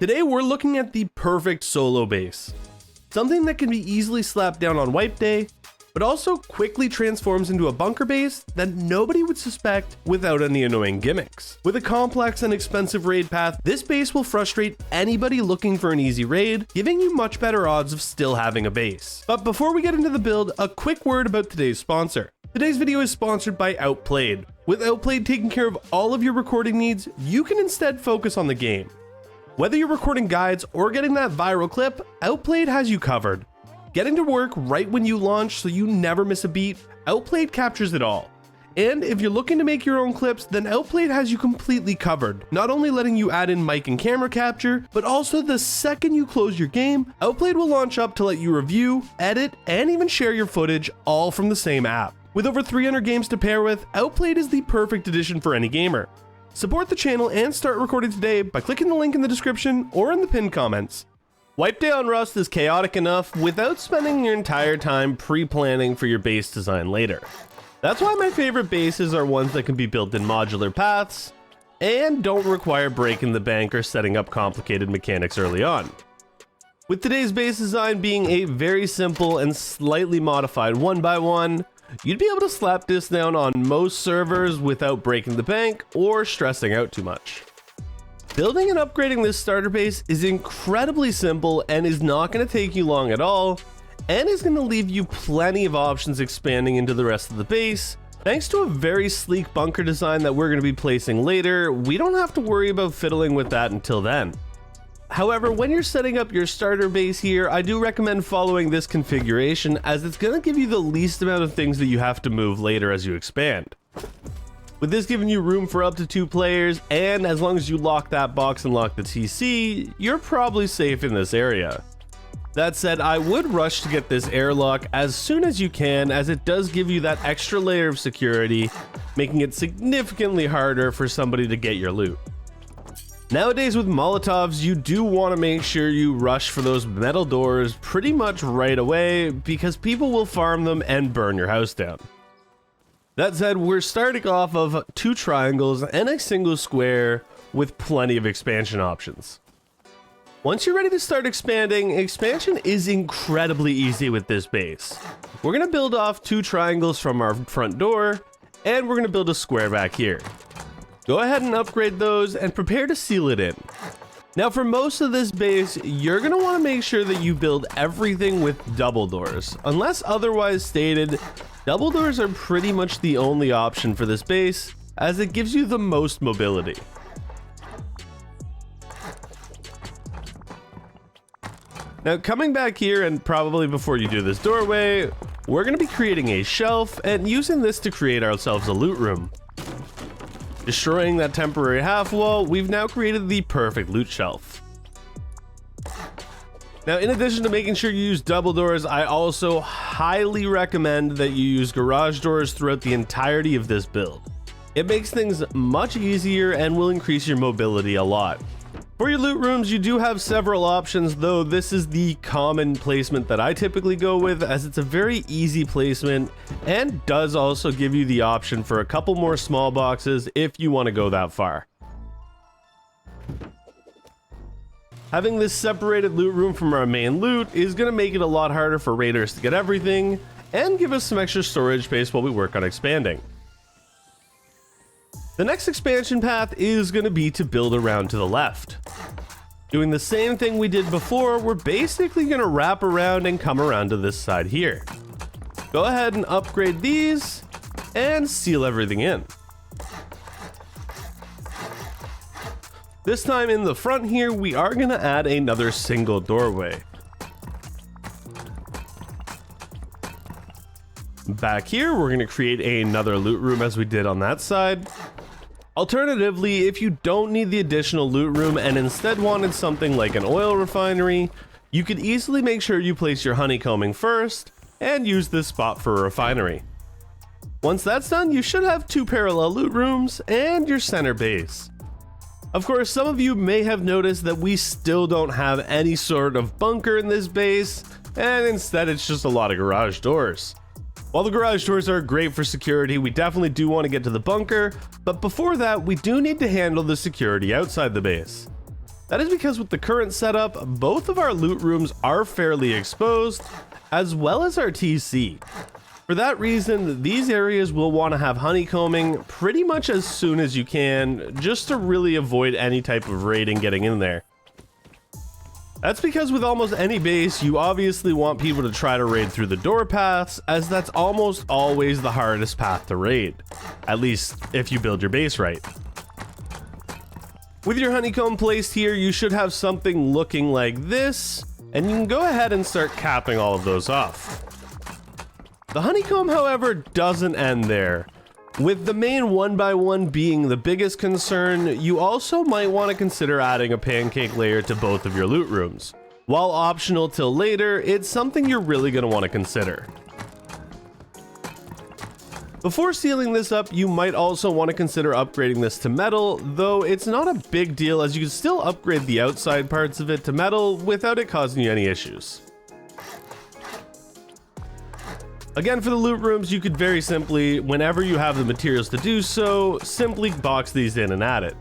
Today we're looking at the perfect solo base. Something that can be easily slapped down on wipe day, but also quickly transforms into a bunker base that nobody would suspect without any annoying gimmicks. With a complex and expensive raid path, this base will frustrate anybody looking for an easy raid, giving you much better odds of still having a base. But before we get into the build, a quick word about today's sponsor. Today's video is sponsored by Outplayed. With Outplayed taking care of all of your recording needs, you can instead focus on the game. Whether you're recording guides or getting that viral clip, Outplayed has you covered. Getting to work right when you launch so you never miss a beat, Outplayed captures it all. And if you're looking to make your own clips, then Outplayed has you completely covered, not only letting you add in mic and camera capture, but also the second you close your game, Outplayed will launch up to let you review, edit, and even share your footage all from the same app. With over 300 games to pair with, Outplayed is the perfect addition for any gamer. Support the channel and start recording today by clicking the link in the description or in the pinned comments. Wipe day on Rust is chaotic enough without spending your entire time pre-planning for your base design later. That's why my favorite bases are ones that can be built in modular paths and don't require breaking the bank or setting up complicated mechanics early on. With today's base design being a very simple and slightly modified 1x1, you'd be able to slap this down on most servers without breaking the bank or stressing out too much. Building and upgrading this starter base is incredibly simple and is not going to take you long at all, and is going to leave you plenty of options expanding into the rest of the base. Thanks to a very sleek bunker design that we're going to be placing later, we don't have to worry about fiddling with that until then. However, when you're setting up your starter base here, I do recommend following this configuration as it's going to give you the least amount of things that you have to move later as you expand. With this giving you room for up to 2 players, and as long as you lock that box and lock the TC, you're probably safe in this area. That said, I would rush to get this airlock as soon as you can, as it does give you that extra layer of security, making it significantly harder for somebody to get your loot. Nowadays with Molotovs, you do want to make sure you rush for those metal doors pretty much right away, because people will farm them and burn your house down. That said, we're starting off of 2 triangles and a single square with plenty of expansion options. Once you're ready to start expanding, expansion is incredibly easy with this base. We're going to build off 2 triangles from our front door, and we're going to build a square back here. Go ahead and upgrade those and prepare to seal it in. Now for most of this base, you're going to want to make sure that you build everything with double doors. Unless otherwise stated, double doors are pretty much the only option for this base, as it gives you the most mobility. Now coming back here, and probably before you do this doorway, we're going to be creating a shelf and using this to create ourselves a loot room. Destroying that temporary half wall, we've now created the perfect loot shelf. Now, in addition to making sure you use double doors, I also highly recommend that you use garage doors throughout the entirety of this build. It makes things much easier and will increase your mobility a lot. For your loot rooms, you do have several options, though this is the common placement that I typically go with, as it's a very easy placement and does also give you the option for a couple more small boxes if you want to go that far. Having this separated loot room from our main loot is going to make it a lot harder for raiders to get everything and give us some extra storage space while we work on expanding. The next expansion path is going to be to build around to the left. Doing the same thing we did before, we're basically going to wrap around and come around to this side here. Go ahead and upgrade these and seal everything in. This time in the front here, we are going to add another single doorway. Back here, we're going to create another loot room as we did on that side. Alternatively, if you don't need the additional loot room and instead wanted something like an oil refinery, you could easily make sure you place your honeycombing first and use this spot for a refinery. Once that's done, you should have 2 parallel loot rooms and your center base. Of course, some of you may have noticed that we still don't have any sort of bunker in this base, and instead it's just a lot of garage doors. While the garage doors are great for security, we definitely do want to get to the bunker, but before that, we do need to handle the security outside the base. That is because with the current setup, both of our loot rooms are fairly exposed, as well as our TC. For that reason, these areas will want to have honeycombing pretty much as soon as you can, just to really avoid any type of raiding getting in there. That's because with almost any base, you obviously want people to try to raid through the door paths, as that's almost always the hardest path to raid. At least if you build your base right. With your honeycomb placed here, you should have something looking like this, and you can go ahead and start capping all of those off. The honeycomb, however, doesn't end there. With the main 1x1 being the biggest concern, you also might want to consider adding a pancake layer to both of your loot rooms. While optional till later, it's something you're really going to want to consider. Before sealing this up, you might also want to consider upgrading this to metal, though it's not a big deal as you can still upgrade the outside parts of it to metal without it causing you any issues. Again, for the loot rooms, you could very simply, whenever you have the materials to do so, simply box these in and add it.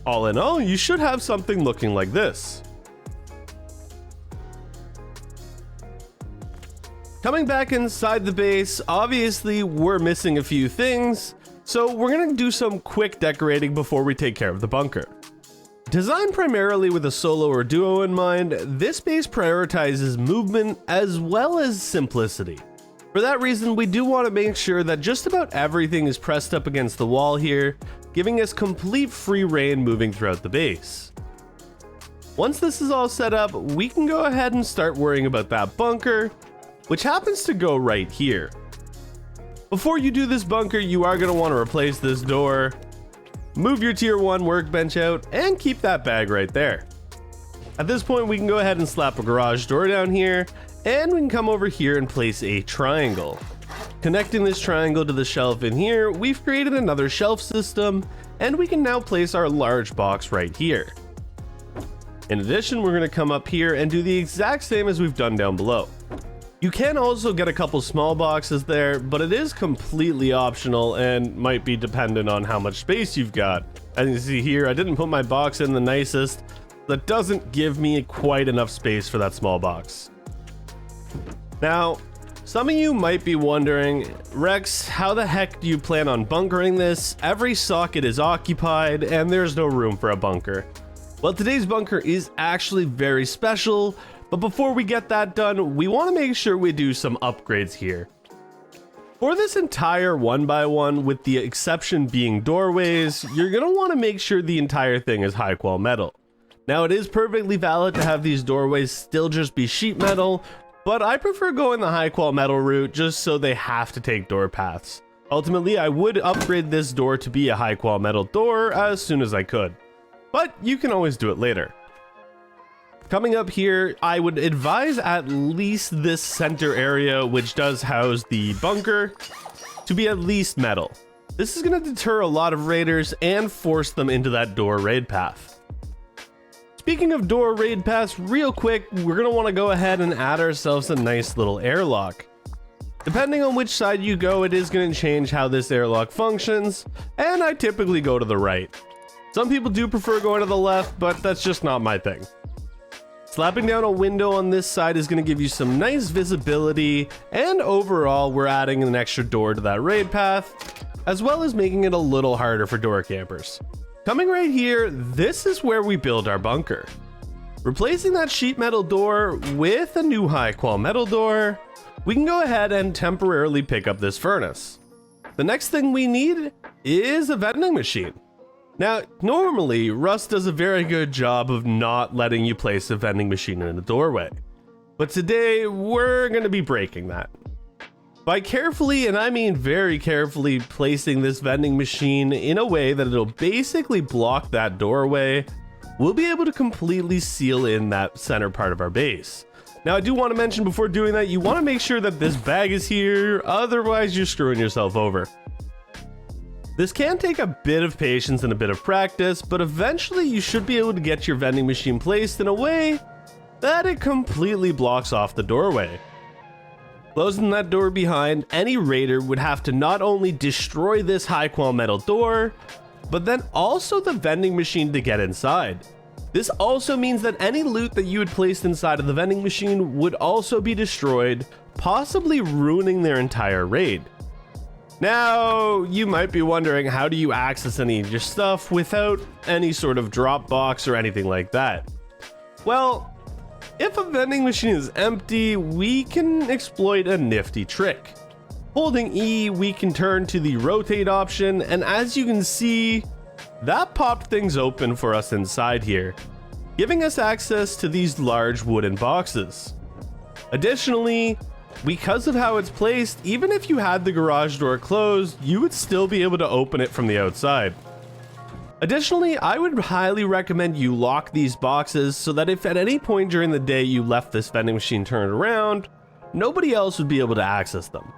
All in all, you should have something looking like this. Coming back inside the base, obviously we're missing a few things, so we're gonna do some quick decorating before we take care of the bunker. Designed primarily with a solo or duo in mind, this base prioritizes movement as well as simplicity. For that reason, we do want to make sure that just about everything is pressed up against the wall here, giving us complete free reign moving throughout the base. Once this is all set up, we can go ahead and start worrying about that bunker, which happens to go right here. Before you do this bunker, you are going to want to replace this door, move your tier 1 workbench out, and keep that bag right there. At this point, we can go ahead and slap a garage door down here, and we can come over here and place a triangle. Connecting this triangle to the shelf in here, we've created another shelf system, and we can now place our large box right here. In addition, we're going to come up here and do the exact same as we've done down below. You can also get a couple small boxes there, but it is completely optional and might be dependent on how much space you've got. As you see here, I didn't put my box in the nicest. That doesn't give me quite enough space for that small box. Now, some of you might be wondering, Rex, how the heck do you plan on bunkering this? Every socket is occupied and there's no room for a bunker. Well, today's bunker is actually very special, but before we get that done, we want to make sure we do some upgrades here. For this entire 1x1, with the exception being doorways, you're going to want to make sure the entire thing is high qual metal. Now, it is perfectly valid to have these doorways still just be sheet metal, but I prefer going the high qual metal route just so they have to take door paths. Ultimately, I would upgrade this door to be a high qual metal door as soon as I could, but you can always do it later. Coming up here, I would advise at least this center area, which does house the bunker, to be at least metal. This is going to deter a lot of raiders and force them into that door raid path. Speaking of door raid paths, real quick, we're going to want to go ahead and add ourselves a nice little airlock. Depending on which side you go, it is going to change how this airlock functions, and I typically go to the right. Some people do prefer going to the left, but that's just not my thing. Slapping down a window on this side is going to give you some nice visibility, and overall, we're adding an extra door to that raid path, as well as making it a little harder for door campers. Coming right here, this is where we build our bunker. Replacing that sheet metal door with a new high qual metal door, we can go ahead and temporarily pick up this furnace. The next thing we need is a vending machine. Now, normally, Rust does a very good job of not letting you place a vending machine in a doorway, but today we're going to be breaking that. By carefully, and I mean very carefully, placing this vending machine in a way that it'll basically block that doorway, we'll be able to completely seal in that center part of our base. Now, I do want to mention before doing that, you want to make sure that this bag is here, otherwise you're screwing yourself over. This can take a bit of patience and a bit of practice, but eventually you should be able to get your vending machine placed in a way that it completely blocks off the doorway. Closing that door behind, any raider would have to not only destroy this high qual metal door, but then also the vending machine to get inside. This also means that any loot that you had placed inside of the vending machine would also be destroyed, possibly ruining their entire raid. Now, you might be wondering, how do you access any of your stuff without any sort of drop box or anything like that? Well, if a vending machine is empty, we can exploit a nifty trick. Holding E, we can turn to the rotate option, and as you can see, that popped things open for us inside here, giving us access to these large wooden boxes. Additionally, because of how it's placed, even if you had the garage door closed, you would still be able to open it from the outside. Additionally, I would highly recommend you lock these boxes so that if at any point during the day you left this vending machine turned around, nobody else would be able to access them.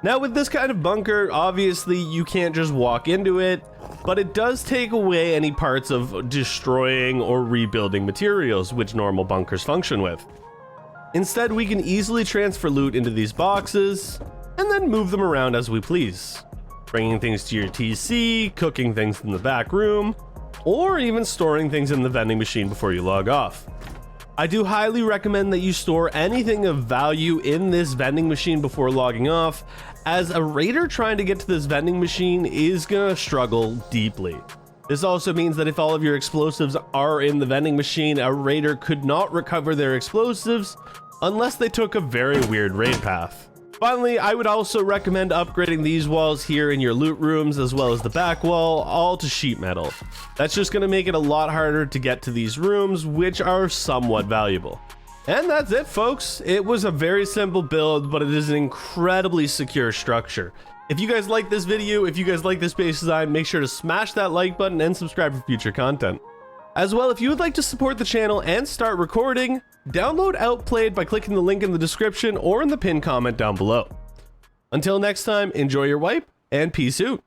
Now with this kind of bunker, obviously you can't just walk into it, but it does take away any parts of destroying or rebuilding materials which normal bunkers function with. Instead, we can easily transfer loot into these boxes and then move them around as we please, bringing things to your TC, cooking things in the back room, or even storing things in the vending machine before you log off. I do highly recommend that you store anything of value in this vending machine before logging off, as a raider trying to get to this vending machine is gonna struggle deeply. This also means that if all of your explosives are in the vending machine, a raider could not recover their explosives unless they took a very weird raid path. Finally, I would also recommend upgrading these walls here in your loot rooms as well as the back wall, all to sheet metal. That's just going to make it a lot harder to get to these rooms, which are somewhat valuable. And that's it, folks. It was a very simple build, but it is an incredibly secure structure. If you guys like this video, if you guys like this base design, make sure to smash that like button and subscribe for future content. As well, if you would like to support the channel and start recording, download Outplayed by clicking the link in the description or in the pinned comment down below. Until next time, enjoy your wipe and peace out.